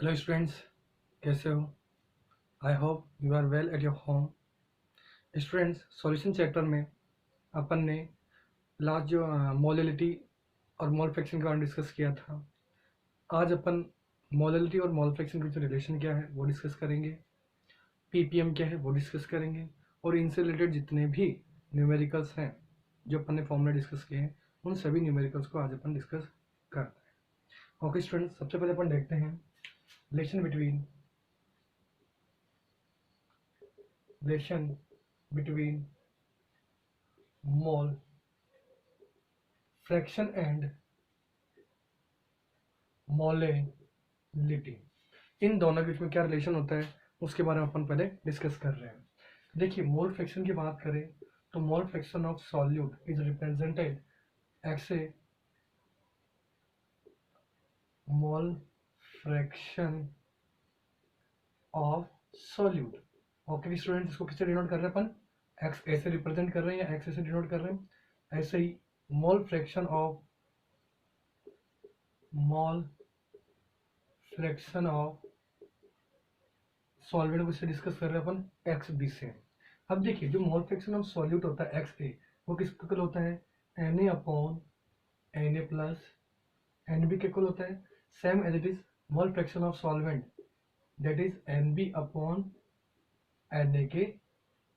Hello students, कैसे हो? I hope you are well at your home. Students, solution chapter में अपन ने लास्ट जो मोलैलिटी और मोल फ्रैक्शन के बारे में डिस्कस किया था। आज अपन मोलैलिटी और मोल फ्रैक्शन के बीच रिलेशन क्या है वो डिस्कस करेंगे, पीपीएम क्या है वो डिस्कस करेंगे, और इनसे रिलेटेड जितने भी न्यूमेरिकल्स हैं जो अपन ने फॉर्मूला डिस्कस किए हैं उन सभी न्यूमेरिकल्स को आज अपन डिस्कस करते हैं। ओके स्टूडेंट्स, सबसे पहले अपन देखते हैं relation between mole fraction and molality. इन दोनों के बीच में क्या रिलेशन होता है उसके बारे में अपन पहले डिस्कस कर रहे हैं। देखिए, मोल फ्रैक्शन की बात करें तो मोल fraction of solute is represented x A mole fraction of solute. Okay student, इसको किससे डिनोट कर रहे हैं अपन? एक्स ए से रिप्रेजेंट कर रहे हैं या एक्स ए से डिनोट कर रहे हैं। ऐसे ही मोल फ्रैक्शन ऑफ सॉल्वेंट को इससे डिस्कस कर रहे हैं अपन एक्स बी से। अब देखिए, जो मोल फ्रैक्शन ऑफ सॉल्यूट होता है एक्स ए, वो किस इक्वल होता है? N A upon N A plus N B के इक्वल होता है। Same as it is mole fraction of solvent, that is N B upon N A के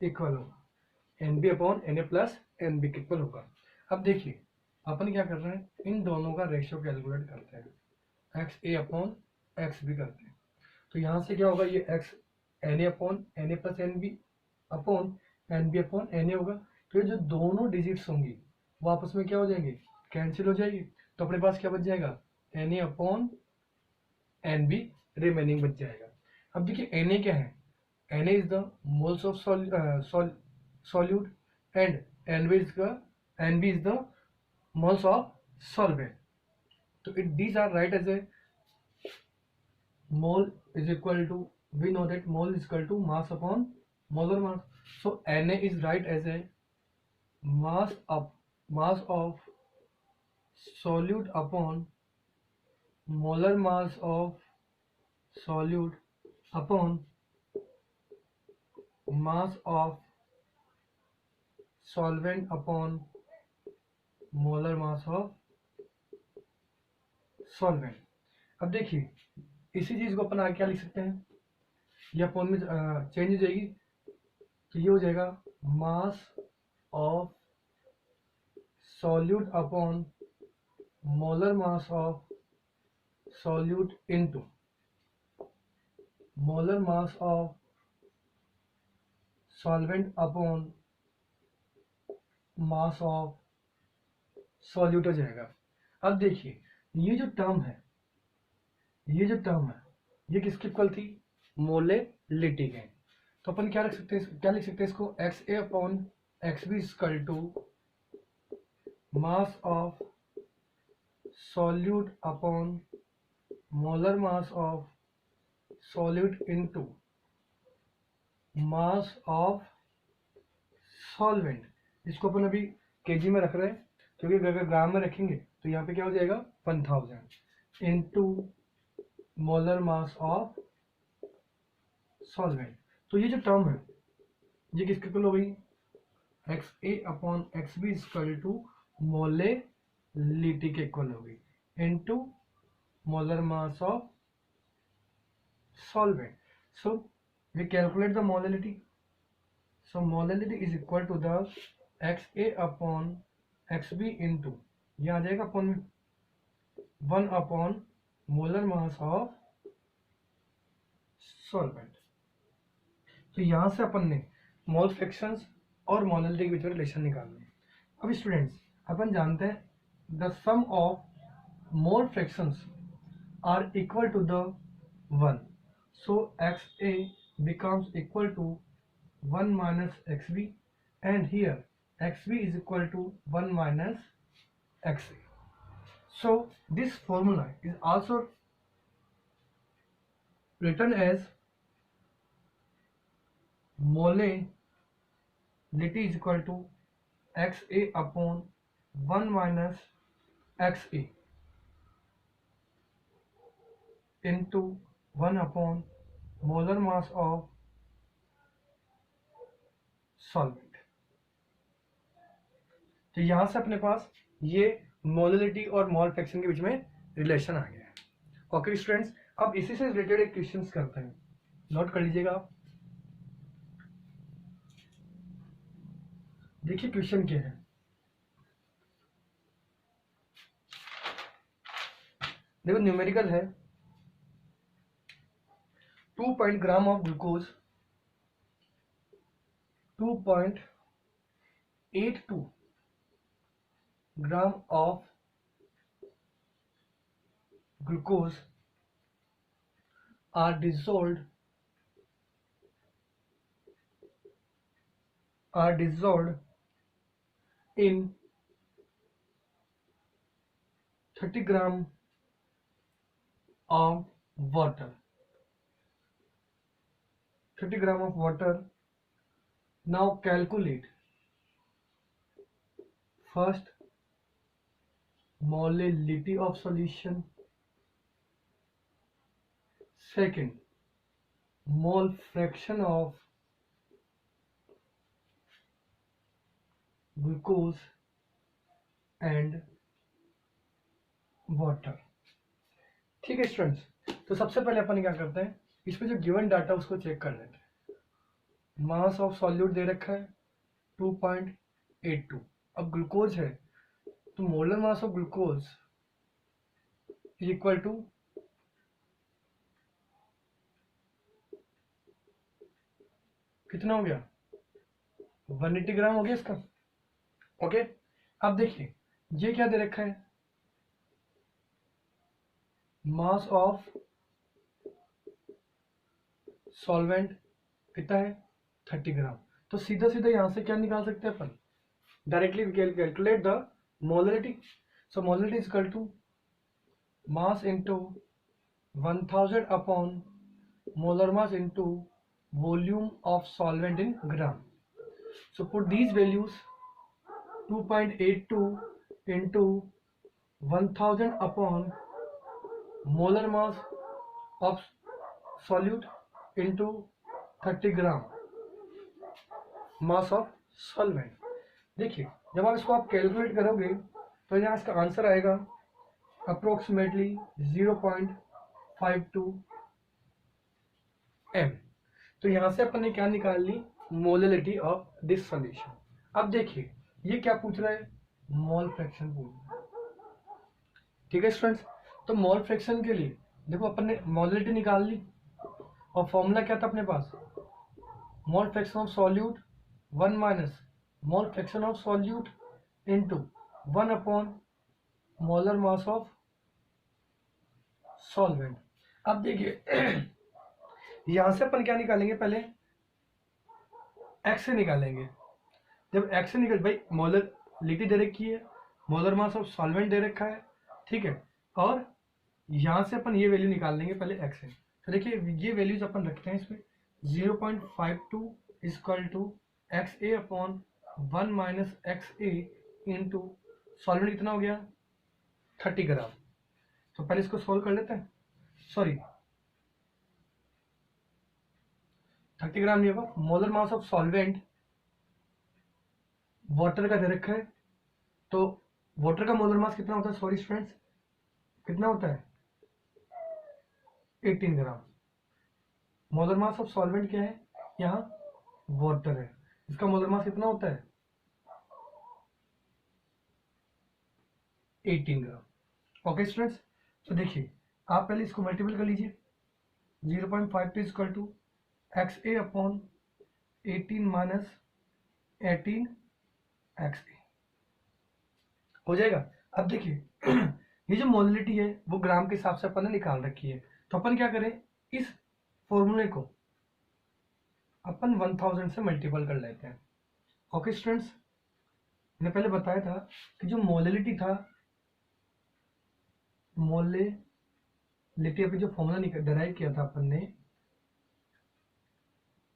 इक्वल होगा। N B upon N A plus N B के equal होगा। अब देखिए, अपन क्या कर रहे हैं, इन दोनों का रेशियो कैलकुलेट करते हैं, X A upon X B करते हैं। तो यहाँ से क्या होगा, ये X N A upon N A plus N B upon N B upon N A होगा। तो ये जो दोनों डिजिट्स होंगी वो आपस में क्या हो जाएंगे, कैंसिल हो जाएगी। तो अपने पास क्या बच जाएगा, N A upon N B remaining बच जाएगा। अब देखिए, एन ए क्या है, N A is the moles of solute and N B is the moles of solvent. तो it these are right as a mole is equal to, we know that mole is equal to mass upon molar mass. So Na is right as a mass of solute upon molar mass of solute upon mass of solvent upon molar mass of solvent। अब देखिए, इसी चीज को अपन आगे क्या लिख सकते हैं, ये अपन में चेंज हो जाएगी। तो ये हो जाएगा mass of solute upon molar mass of solute into molar mass of solvent upon mass of solute हो जाएगा। अब देखिए, ये जो टर्म है ये किसकी इक्वल थी, मोलेलिटी के। तो अपन क्या लिख सकते हैं इसको, X A upon X B equal to mass of solute upon molar mass of solute into mass of solvent. इसको अपन अभी केजी में रख रहे हैं, क्योंकि अगर ग्राम में रखेंगे तो यहाँ पे क्या हो जाएगा, 1000 into molar mass of solvent. तो ये जो टर्म है ये किसके इक्वल हो गई, X A upon X B equal to molality के इक्वल हो गई into molar mass of solvent. So we calculate the molality. So molality is equal to the XA upon XB into, ये आ जाएगा अपन में 1 upon molar mass of solvent. तो यहां से अपन ने मोल फ्रैक्शंस और मोलैलिटी के बीच में रिलेशन निकालना है। अब स्टूडेंट्स, अपन जानते हैं the sum of mole fractions are equal to the 1। So XA becomes equal to 1 minus XB, and here XB is equal to 1 minus XA. So this formula is also written as molality is equal to XA upon 1 minus XA into 1 upon molar mass of solvent. तो यहां से अपने पास ये molarity और mole fraction के बीच में relation आ गया है। ओके स्टूडेंट्स, अब इसी से रिलेटेड एक क्वेश्चन करते हैं, नोट कर लीजिएगा आप। देखिए क्वेश्चन क्या है। देखो न्यूमेरिकल है 2 gram of glucose 2.82 gram of glucose are dissolved in 30 gram of water. 30 gram of water. Now calculate first molality of solution, second mole fraction of glucose and water. ठीक है स्टूडेंट्स, तो सबसे पहले अपन क्या करते हैं, इसमें जो गिवन डाटा उसको चेक कर लेते हैं। मास ऑफ सॉल्यूट दे रखा है 2.82। अब ग्लूकोज है तो molar mass of glucose equal to कितना हो गया, 180 ग्राम हो गया इसका। ओके, अब देखिए ये क्या दे रखा है, मास ऑफ सॉल्वेंट कितना है 30 ग्राम। तो सीधा सीधा यहां से क्या निकाल सकते हैं अपन, directly calculate the molarity. So molarity is equal to mass into 1000 upon molar mass into volume of solvent in gram. So put these values 2.82 into 1000 upon molar mass of solute into 30 gram mass of solvent। देखिए जब आप इसको आप calculate करोगे तो यहाँ इसका answer आएगा अप्रोक्सीमेटली 0.52 m। तो यहां से अपन ने क्या निकाल ली, मोलरिटी ऑफ दिस सॉल्यूशन। अब देखिए ये क्या पूछ रहा है, मोल फ्रैक्शन पूछ रहा है। ठीक है स्टूडेंट्स, तो मोल फ्रैक्शन के लिए देखो अपन ने मोलरिटी निकाल ली और फॉर्मूला क्या था अपने पास, mole fraction of solute 1 minus mole fraction of solute into 1 upon molar mass of solvent. अब देखिए यहां से अपन क्या निकालेंगे, पहले एक्स से निकालेंगे। जब एक्स से निकल भाई मोलरिटी दे रखी है, मोलर मास ऑफ सॉल्वेंट दे रखा है, ठीक है, और यहां से अपन ये वैल्यू निकाल लेंगे पहले एक्स से। तो देखिए ये वैल्यूज अपन रखते हैं इसमें 0.52 equal to x A upon 1 minus X A into solvent कितना हो गया 30 ग्राम। तो पहले इसको सोल्व कर लेते हैं, सॉरी 30 ग्राम नहीं होगा, molar mass of solvent water का दे रखा है, तो वाटर का मोलर मास कितना होता है, सॉरी स्टूडेंट्स कितना होता है 18 ग्राम। मोलर मास ऑफ सॉल्वेंट क्या है, यहाँ वाटर है, इसका मोलर मास कितना होता है 18 ग्राम। ओके स्टूडेंट्स, तो देखिए आप पहले इसको मल्टीपल कर लीजिए, 0.52 equal to x A upon 18 minus 18 x A हो जाएगा। अब देखिए ये जो मोलरिटी है वो ग्राम के हिसाब से अपन ने निकाल रखी है, तो अपन क्या करें, इस फॉर्मूले को अपन 1000 से मल्टीपल कर लेते हैं। ओके स्टूडेंट्स, मैंने पहले बताया था कि जो मोलरिटी था, मोलरिटी अभी जो फॉर्मूला डराइव किया था अपन ने,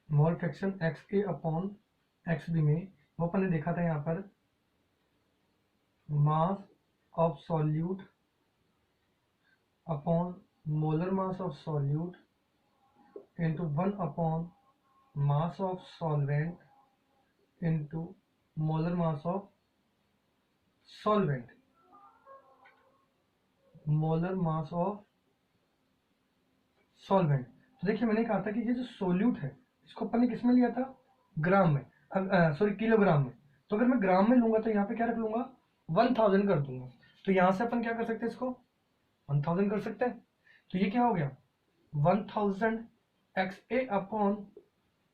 mole fraction x A upon X B में, वो अपन ने देखा था यहाँ पर मास of solute upon molar mass of solute into 1 upon mass of solvent into molar mass of solvent, molar mass of solvent. तो देखिए मैंने कहा था कि ये जो सोल्यूट है इसको अपन ने किस में लिया था, ग्राम में, सॉरी किलोग्राम में। तो अगर मैं ग्राम में लूंगा तो यहाँ पे क्या रख लूंगा, 1000 कर दूंगा। तो यहाँ से अपन क्या कर सकते हैं, इसको 1000 कर सकते हैं। तो ये क्या हो गया, 1000 x A upon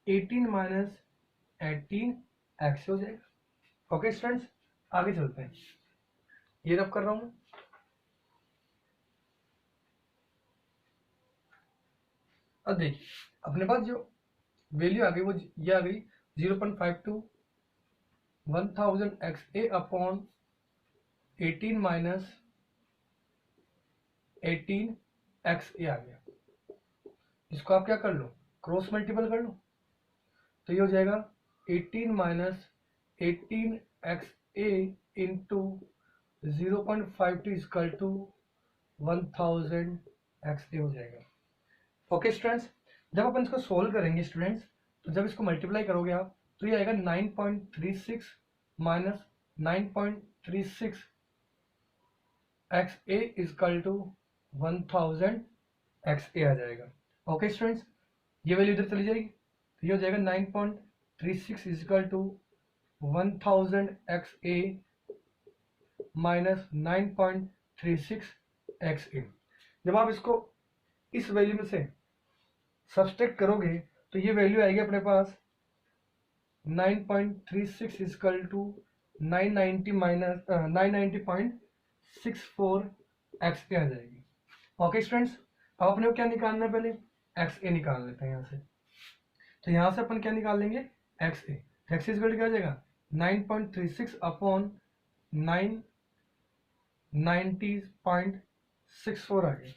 18 minus 18 x हो जाएगा। ओके स्टूडेंट्स, आगे चलते हैं। ये रब कर रहा हूं। अब देखिए अपने पास जो वैल्यू आ गई वो ये आ गई 0.52 1000 x A upon 18 minus 18 x A आ गया। इसको आप क्या कर लो, क्रॉस मल्टीपल कर लो। तो ये हो जाएगा 18 minus 18 x A into 0.52 equal to 1000 x A हो जाएगा। ओके स्टूडेंट्स, जब अपन इसको सोल्व करेंगे स्टूडेंट्स, तो जब इसको मल्टीप्लाई करोगे आप तो ये आएगा 9.36 minus 9.36 x A equal to 1000 x A आ जाएगा। ओके स्टूडेंट्स, ये वैल्यू इधर चली जाएगी तो ये हो जाएगा 9.36 equal to 1000 x A minus 9.36 x A. जब आप इसको इस वैल्यू में से सब्सट्रैक्ट करोगे तो ये वैल्यू आएगी अपने पास 9.36 equal to 990 minus 990.64 x A आ जाएगी। ओके स्टूडेंट्स, अब अपने को क्या निकालना है, पहले एक्स ए निकाल लेते हैं यहाँ से। तो यहाँ से अपन क्या निकाल लेंगे, X A. X is equal to क्या हो जाएगा 9.36 अपॉन 990.64 आ गया।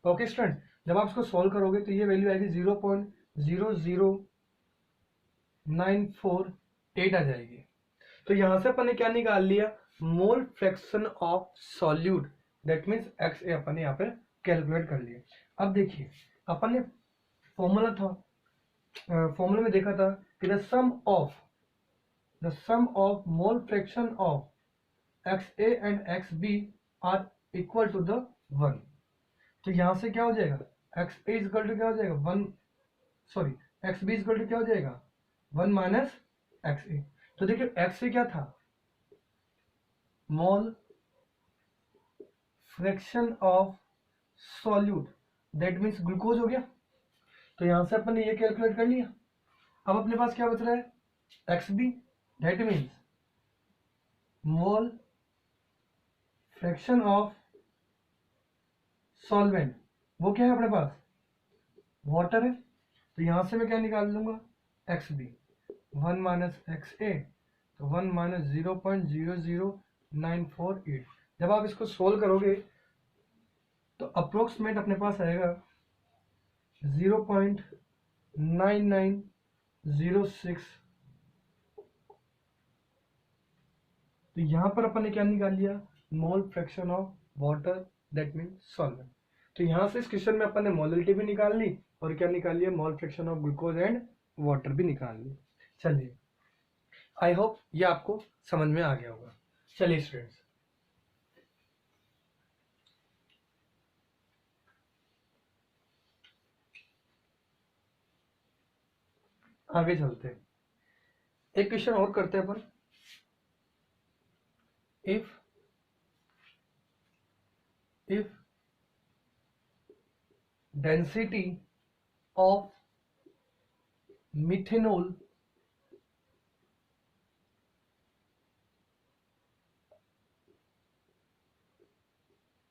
ओके स्टूडेंट, जब आप इसको सॉल्व करोगे तो ये वैल्यू आएगी 0.00948 आ जाएगी। तो यहां से अपन ने क्या निकाल लिया, mole fraction of solute, that means x A अपन ने यहाँ पे कैलकुलेट कर लिया। अब देखिए अपन ने फॉर्मूला था, फॉर्मूला में देखा था कि the sum of mole fraction of X A and X B are equal to the 1। तो यहां से क्या हो जाएगा, एक्स ए इजकल टू क्या हो जाएगा 1, sorry X B is equal to क्या हो जाएगा 1 माइनस एक्स ए। तो देखिए एक्स ए क्या था, मोल fraction of solute, that means glucose हो गया। तो यहां से अपन ने ये कैलकुलेट कर लिया। अब अपने पास क्या बच रहा है, X B, that means mole fraction of solvent, वो क्या है अपने पास, वाटर है। तो यहां से मैं क्या निकाल लूंगा, एक्स बी 1 माइनस एक्स ए, तो 1 माइनस 0.00948। जब आप इसको सोल्व करोगे तो अप्रोक्सीमेट अपने पास आएगा 0.9906। तो यहां पर अपन ने क्या निकाल लिया, mole fraction of water, that mean solvent. तो यहां से इस क्वेश्चन में अपन ने मोलरिटी भी निकाल ली और क्या निकाल लिया, mole fraction of glucose and water भी निकाल ली। चलिए आई होप ये आपको समझ में आ गया होगा। चलिए स्टूडेंट्स आगे चलते हैं, एक क्वेश्चन और करते हैं अपन। if density of methanol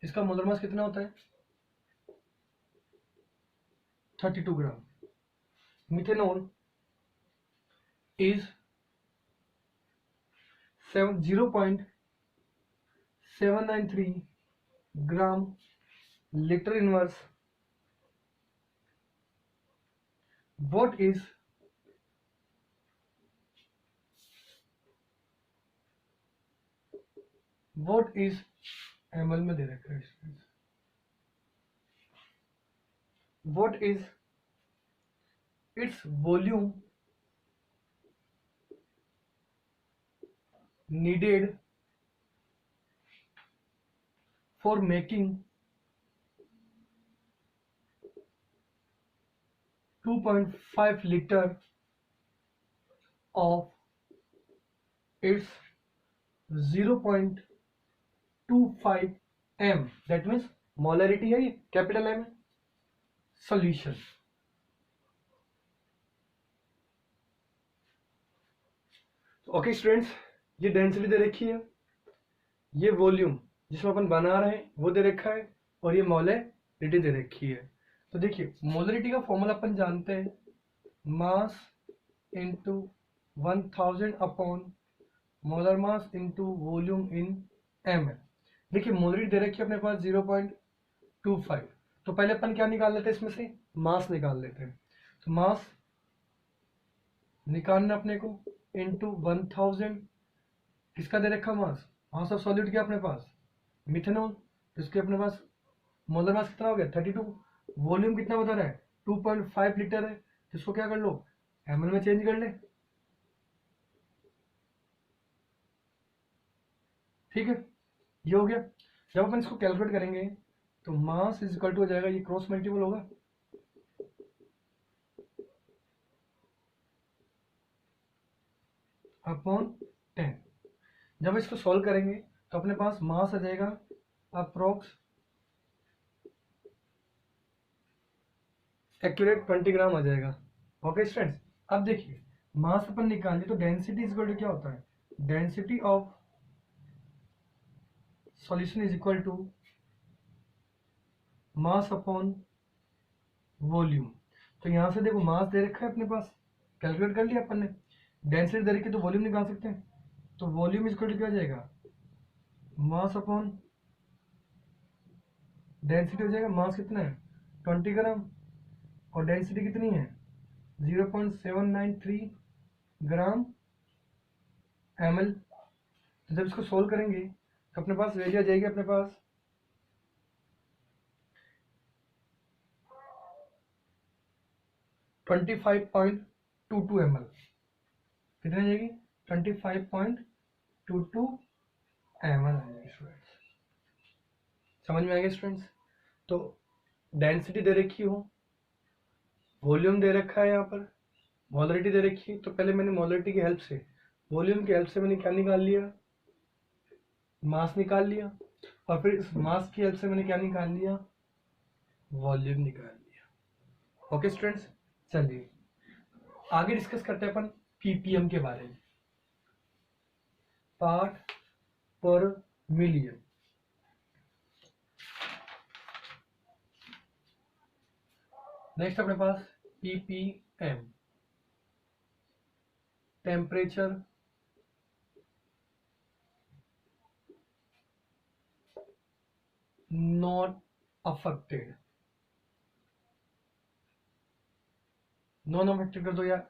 इसका मोलर मास कितना होता है, 32 gram. Methanol is 0.793 gram liter inverse. What is ml में दे रखा है, what is its volume needed for making 2.5 liter of its 0.25 m, that means molarity है ये, कैपिटल एम है, सॉल्यूशन। ओके स्टूडेंट्स, ये डेंसिटी दे रखी है, ये वॉल्यूम जिसमें अपन बना रहे हैं वो दे रखा है, और ये मोलरिटी दे रखी है। तो देखिए मोलरिटी का फॉर्मूला अपन जानते हैं, mass into 1000 upon molar mass into volume in M है। देखिए मोलरिटी दे रखी है अपने पास 0.25, तो पहले अपन क्या निकाल लेते हैं, इसमें से मास निकाल लेते हैं। तो मास निकालना अपने को इंटू 1000, किसका दे रखा मास, मास ऑफ सॉल्यूट क्या अपने पास, मिथेनॉल, तो इसके अपने पास मोलर मास कितना हो गया 32, वॉल्यूम कितना बता रहा है 2.5 लीटर है, तो इसको क्या कर लो एमएल में चेंज कर ले, ठीक है, ये हो गया। जब अपन इसको कैलकुलेट करेंगे तो मास इज इक्वल टू हो जाएगा, ये क्रॉस मल्टीपल होगा अपॉन 10। जब इसको सॉल्व करेंगे तो अपने पास मास आ जाएगा अप्रोक्स एक्यूरेट 20 ग्राम आ जाएगा। ओके स्टूडेंट्स, अब देखिए मास अपन निकाल तो डेंसिटी इज इक्वल टू क्या होता है, density of solution is equal to mass upon volume. तो यहां से देखो मास दे रखा है अपने पास, कैलकुलेट कर लिया अपन ने, डेंसिटी दे रखी है तो वॉल्यूम निकाल सकते हैं, तो वॉल्यूम इज इक्वल टू क्या जाएगा, मास अपॉन डेंसिटी हो जाएगा, मास कितना है 20 ग्राम और डेंसिटी कितनी है 0.793 ग्राम ml। तो जब इसको सोल्व करेंगे तो अपने पास वैल्यू आ जाएगी अपने पास 25.22 ml, कितनी आ जाएगी 25.22 ml आ जाएगी स्टूडेंट्स। समझ में आ गया स्टूडेंट्स, तो डेंसिटी दे रखी हो, वॉल्यूम दे रखा है, यहाँ पर मोलरिटी दे रखी है, तो पहले मैंने मोलरिटी की हेल्प से, वॉल्यूम की हेल्प से मैंने क्या निकाल लिया, मास निकाल लिया, और फिर इस मास की हेल्प से मैंने क्या निकाल लिया, वॉल्यूम निकाल लिया। ओके स्टूडेंट्स, चलिए आगे डिस्कस करते हैं अपन पीपीएम के बारे में, पार्ट पर मिलियन। नेक्स्ट अपने पास PPM, temperature not affected, non affected कर दो या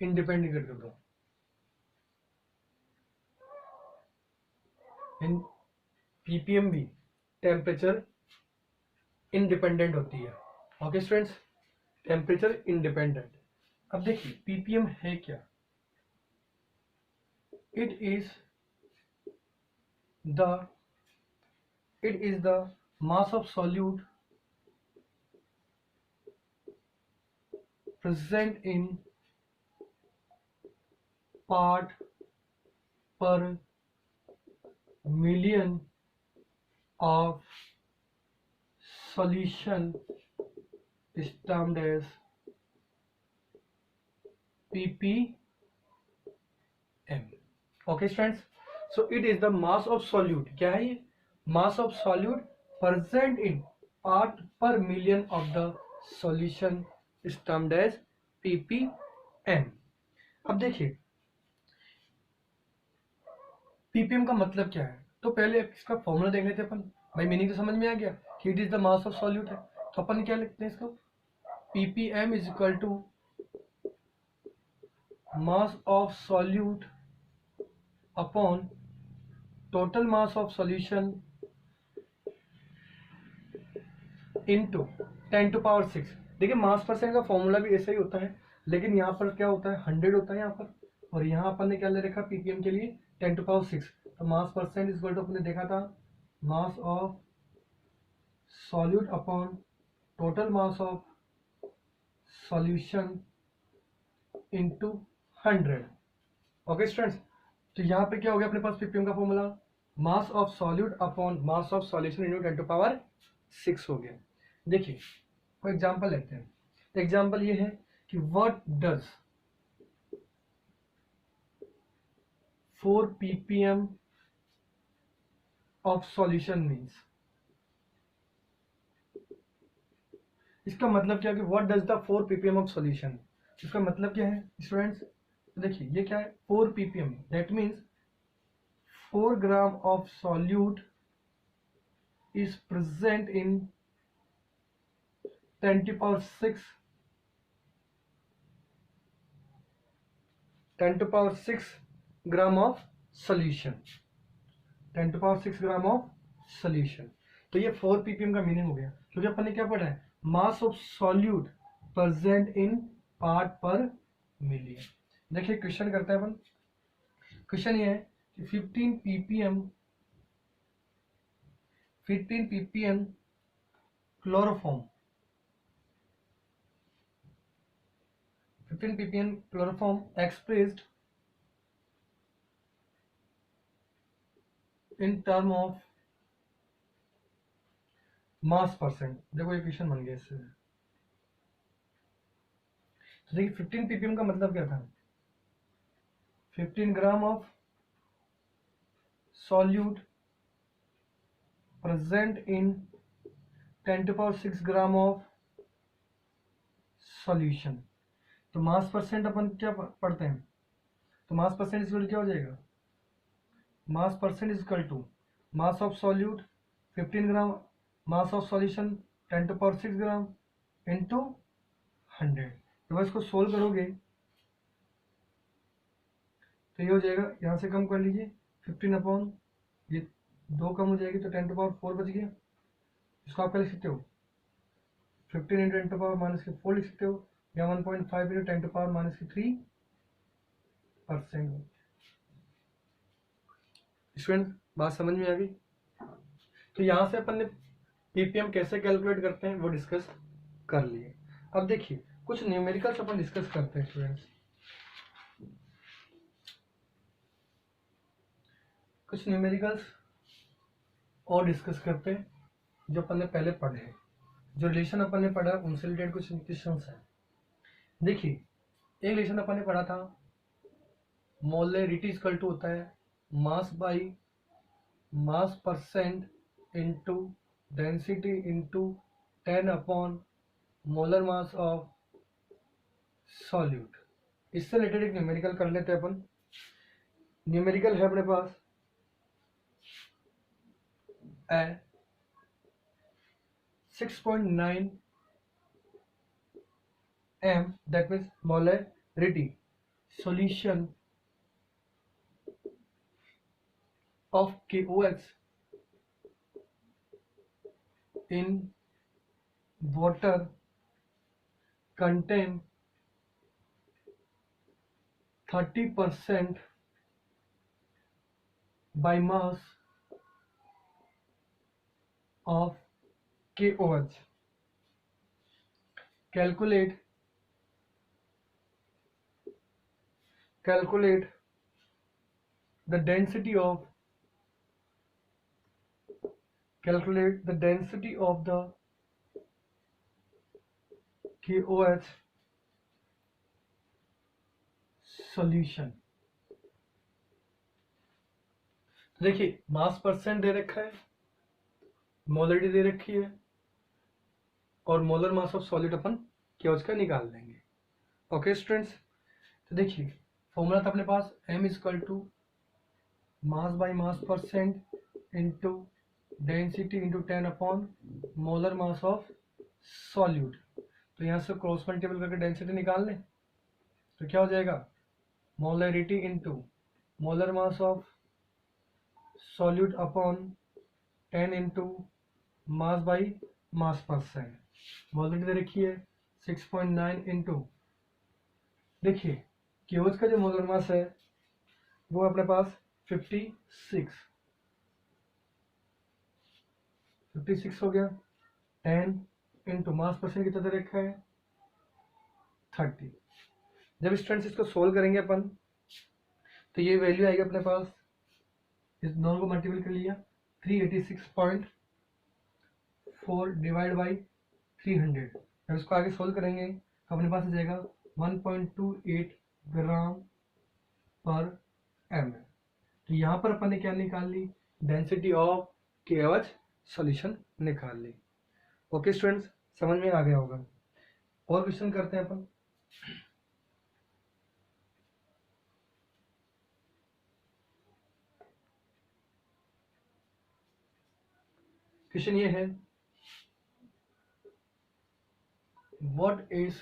इंडिपेंडेंट कर दो, इन पीपीएम भी टेम्परेचर इंडिपेंडेंट होती है। Okay students, temperature independent. अब देखिए पीपीएम है क्या, it is the mass of solute present in part per million of solution is termed as ppm. Okay students, so it is the mass of solute, क्या है ये, mass of solute present in part per million of the solution is termed as ppm। अब देखिए ppm का मतलब क्या है, तो पहले इसका फॉर्मूला देख लेते अपन, भाई मीनिंग तो समझ में आ गया कि it is the mass of solute है, तो अपन क्या लिखते हैं इसको, ppm is equal to mass of solute upon total mass of solution into 10⁶। देखिए मास परसेंट का फॉर्मूला भी ऐसा ही होता है, लेकिन यहाँ पर क्या होता है 100 होता है यहाँ पर, और यहाँ अपन ने क्या ले रखा ppm के लिए 10⁶। तो mass percent is equal to अपने देखा था mass of solute upon total mass of solution into 100। Okay students, तो यहाँ पे क्या हो गया अपने पास ppm का formula mass of solute upon mass of solution into 10⁶ हो गया। देखिए कोई एग्जांपल लेते हैं। एग्जांपल ये है कि what does 4 ppm of solution means. इसका मतलब क्या है कि what does the 4 ppm of solution, इसका मतलब क्या है स्टूडेंट्स। देखिए ये क्या है 4 ppm, that means 4 gram of solute is present in 10⁶ gram of solution, 10⁶ gram of solution. तो ये 4 ppm का मीनिंग हो गया, क्योंकि अपन ने क्या पढ़ा है मास of solute present in part पर मिलियन। देखिए क्वेश्चन करते हैं अपन। क्वेश्चन ये है कि 15 ppm chloroform 15 ppm chloroform expressed in term of mass percent. देखो ये क्वेश्चन बन गया इससे। तो देखिए 15 ppm का मतलब क्या था 15 gram of solute present in 10⁶ gram of solution. तो मास परसेंट अपन क्या पढ़ते हैं, तो मास परसेंट इक्वल क्या हो जाएगा mass percent is equal to mass of solute 15 gram mass of solution 10⁶ gram into 100। तो इसको सोल्व करोगे तो ये हो जाएगा, यहाँ से कम कर लीजिए 15 अपॉन ये 2 कम हो जाएगी तो 10⁴ बच गया। इसको आप क्या लिख सकते हो 15 इंटू 10⁻⁴ लिख सकते हो, या 1.5 इंटू 10⁻³ स्टूडेंट बात समझ में आ गई। तो यहाँ से अपन ने ppm कैसे कैलकुलेट करते हैं वो डिस्कस कर लिए। अब देखिए कुछ न्यूमेरिकल्स अपन डिस्कस करते हैं स्टूडेंट्स। कुछ न्यूमेरिकल्स और डिस्कस करते हैं जो अपन ने पहले पढ़े हैं, जो रिलेशन अपन ने पढ़ा उनसे रिलेटेड कुछ क्वेश्चंस हैं। देखिए एक रिलेशन अपन ने पढ़ा था मोलरिटी इक्वल टू होता है मास by mass percent into density into 10 upon molar mass of solute. इससे रिलेटेड एक न्यूमेरिकल कर लेते हैं अपन। न्यूमेरिकल है अपने पास ए 6.9 m, that means molarity solution of KOH in water contain 30% by mass of KOH. Calculate the density of the KOH solution। देखिए मास percent दे रखा है, मोलरिटी दे रखी है, और molar mass of solid upon KOH का निकाल देंगे। ओके स्टूडेंट्स, तो देखिए फॉर्मूला था अपने पास m equal to mass by mass percent into density into 10 upon molar mass of solute. तो यहाँ से क्रॉस मल्टीपल करके डेंसिटी निकाल लें तो क्या हो जाएगा molarity into molar mass of solute upon 10 into mass by mass percent. Molarity दे रखी है 6.9 इंटू देखिए KOH का जो मोलर मास है वो अपने पास 56 हो गया। 10 इंटू मास परसेंट कितना दे रखा है 30। जब स्टूडेंट्स इसको सोल्व करेंगे अपन तो ये वैल्यू आएगी अपने पास, इस दोनों को मल्टीपल कर लिया 386.4 डिवाइड बाई 300। जब इसको आगे सोल्व करेंगे तो अपने पास आ जाएगा 1.28 ग्राम पर एम। तो यहाँ पर अपन ने क्या निकाल ली, डेंसिटी ऑफ KOH सॉल्यूशन निकाल ली। ओके स्टूडेंट्स, समझ में आ गया होगा। और क्वेश्चन करते हैं अपन। क्वेश्चन ये है, what is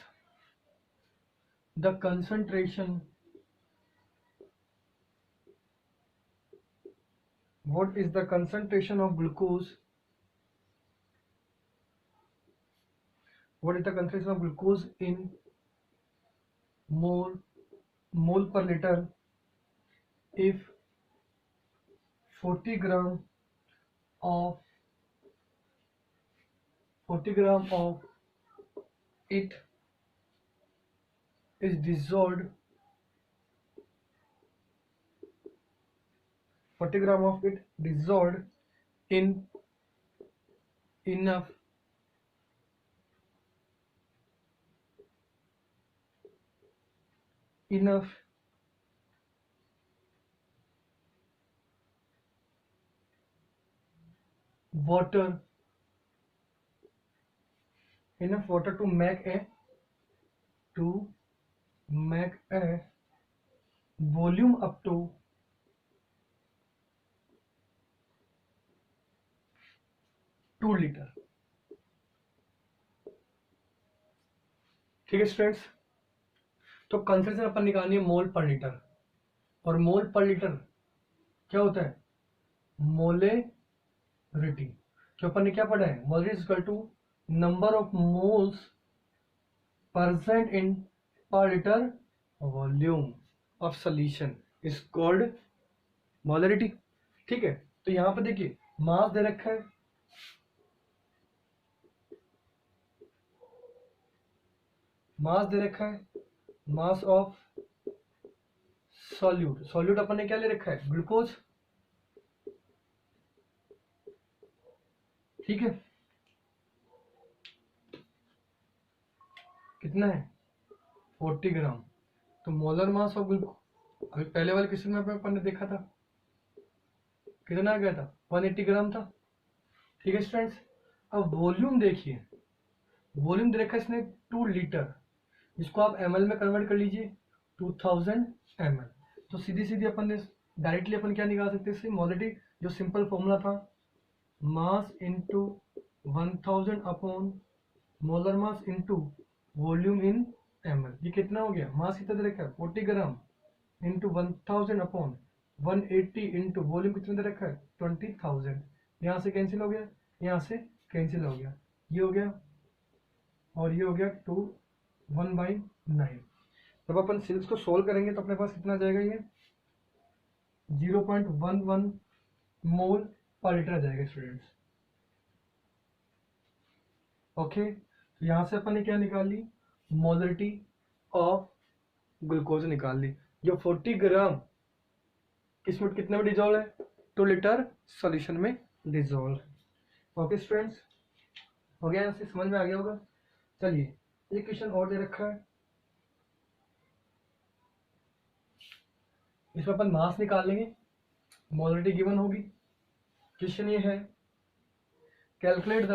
the concentration of glucose, in mole per liter if 40 gram of it is dissolved 40 gram of it dissolved in enough water to make a volume up to 2 litre. ठीक है students, तो concentration अपन निकालनी है मोल पर litre, और मोल पर litre क्या होता है मोलेरिटी। तो अपन ने क्या पढ़ा है, molarity is equal to number of moles present in per liter volume of solution is called molarity। ठीक है, तो यहां पर देखिए मास दे रखा है, मास ऑफ सॉल्यूट अपन ने क्या ले रखा है ग्लूकोज। ठीक है, कितना है 40 ग्राम। तो मोलर मास ऑफ ग्लूकोज अभी पहले वाले क्वेश्चन में अपन ने देखा था कितना आ गया था 180 ग्राम था। ठीक है स्टूडेंट्स, अब वॉल्यूम देखिए, वॉल्यूम दे रखा है इसने 2 लीटर, इसको आप ml में कन्वर्ट कर लीजिए 2000 ml। तो सीधी सीधी अपन ने डायरेक्टली अपन क्या निकाल सकते हैं, मोलरिटी जो सिंपल फॉर्मूला था mass into 1000 upon molar mass into volume इन ml। ये कितना हो गया, मास कितना दे रखा है 40 gram into 1000 upon 180 into volume कितना दे रखा है 20,000। यहाँ से कैंसिल हो गया, यहाँ से कैंसिल हो गया, ये हो गया और ये हो गया 1/9। जब अपन सीरीज को सोल्व करेंगे तो अपने पास कितना आ जाएगा, ये 0.11 मोल पर लीटर आ जाएगा स्टूडेंट्स। ओके, तो यहाँ से अपन ने क्या निकाल ली, मोलरिटी ऑफ ग्लूकोज निकाल ली, जो 40 ग्राम इसमें कितने में डिजोल्व है 2 लीटर सॉल्यूशन में डिजोल्व। ओके स्टूडेंट्स, हो गया, यहाँ से समझ में आ गया होगा। चलिए एक क्वेश्चन और दे रखा है, इसमें अपन मास निकाल लेंगे, मोलरिटी गिवन होगी। क्वेश्चन ये है, calculate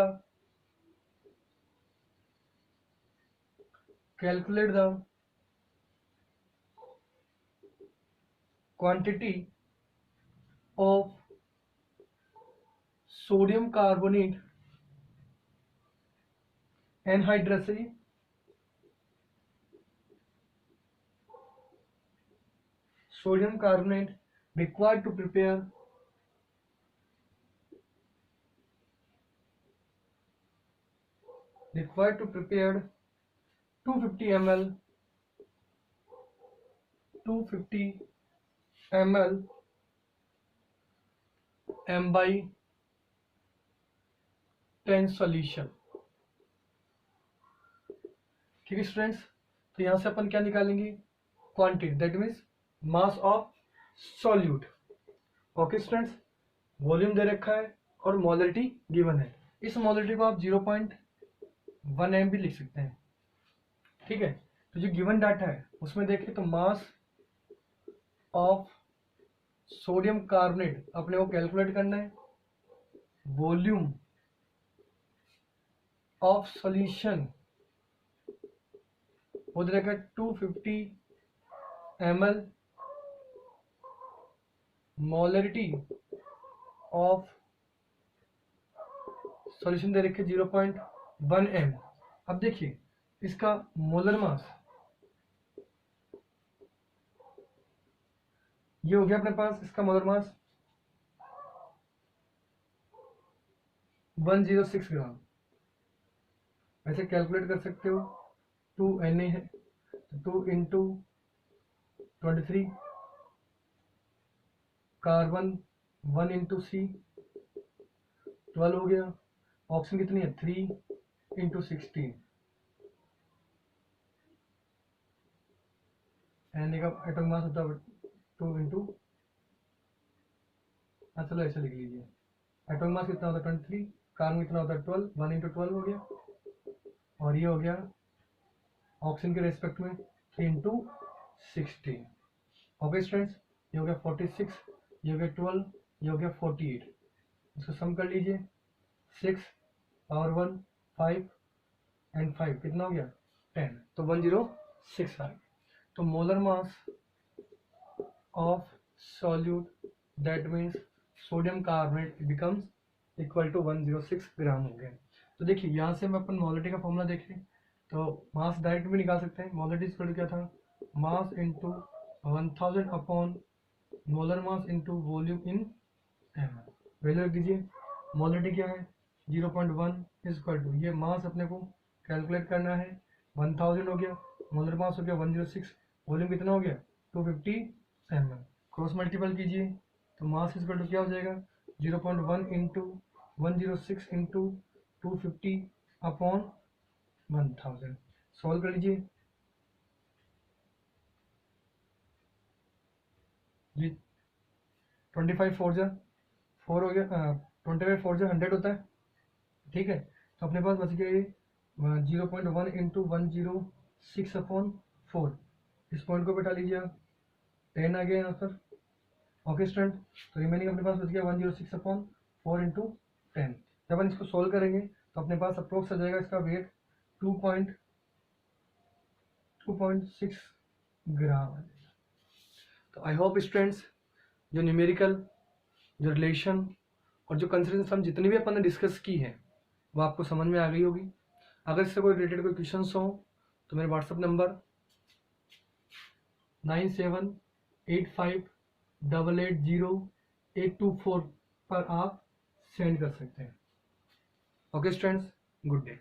the quantity of sodium carbonate anhydrous sodium carbonate required to prepare 250 ml 250 ml m/10 solution. ठीक है स्टूडेंट्स, तो यहां से अपन क्या निकालेंगे, quantity, that means mass of solute. Okay students, volume दे रखा है और मोलरिटी गिवन है। इस मोलरिटी को आप 0.1 m भी लिख सकते हैं। ठीक है, तो जो गिवन डाटा है उसमें देखें तो मास ऑफ सोडियम कार्बोनेट अपने को कैलकुलेट करना है, वॉल्यूम ऑफ सॉल्यूशन वो दे रखा है 250 ml, मोलरिटी ऑफ सॉल्यूशन दे रखे 0.1 m। अब देखिए इसका मोलर मास ये हो गया अपने पास, इसका मोलर मास 106 ग्राम। ऐसे कैलकुलेट कर सकते हो, 2 Na है, 2 इंटू 23, कार्बन 1 इंटू सी 12 हो गया, ऑक्सीजन कितनी है 3 इंटू 16, Na का एटॉमिक मास होता है 2 इंटू, चलो ऐसे लिख लीजिए, एटॉमिक मास कितना होता है 23, कार्बन कितना होता है 12, 1 इंटू 12 हो गया, और ये हो गया ऑक्सीजन के रेस्पेक्ट में 3 इंटू 16। ओके स्टूडेंट्स, ये हो गया 46, ये हो गया 12, ये हो गया 48। इसको सम कर लीजिए, 6 पावर 1 5 एंड 5 कितना हो गया 10, तो 106 आ गया। तो molar mass of solute that means sodium carbonate becomes equal to 106 gram हो गया। तो देखिए यहाँ से हम अपन मोलरिटी का फॉर्मूला देखें तो मास डायरेक्ट भी निकाल सकते हैं। मोलरिटी इक्वल क्या था, mass into 1000 upon molar mass into volume in M. Value रख दीजिए, मोलरिटी क्या है 0.1 इक्वल टू, ये मास अपने को कैलकुलेट करना है 1000 हो गया, मोलर मास हो गया 106, वॉल्यूम कितना हो गया 250 ml। क्रॉस मल्टीपल कीजिए तो मास इक्वल टू क्या हो जाएगा 0.1 इंटू 106 इंटू 250 अपॉन 1000। सॉल्व कर लीजिए जी, 25 4 जा 4 हो गया, 25 4 जा 100 होता है। ठीक है, तो अपने पास बच गया 0.1 इंटू 106 अपॉन 4, इस पॉइंट को बैठा लीजिए आप, 10 आ गया यहाँ पर। ओके स्टूडेंट, तो रिमेनिंग अपने पास बच गया 106 अपॉन 4 इंटू 10। जब अपन इसको सोल्व करेंगे तो अपने पास अप्रोक्स आ जाएगा इसका वेट 2.6 ग्राम आ जाएगा। तो आई होप स्टूडेंट्स जो न्यूमेरिकल, जो रिलेशन और जो कंसिडरेशन सम जितनी भी अपन ने डिस्कस की है वो आपको समझ में आ गई होगी। अगर इससे कोई रिलेटेड कोई क्वेश्चन हो तो मेरे व्हाट्सएप नंबर 9785880824 पर आप सेंड कर सकते हैं। Okay students, good day.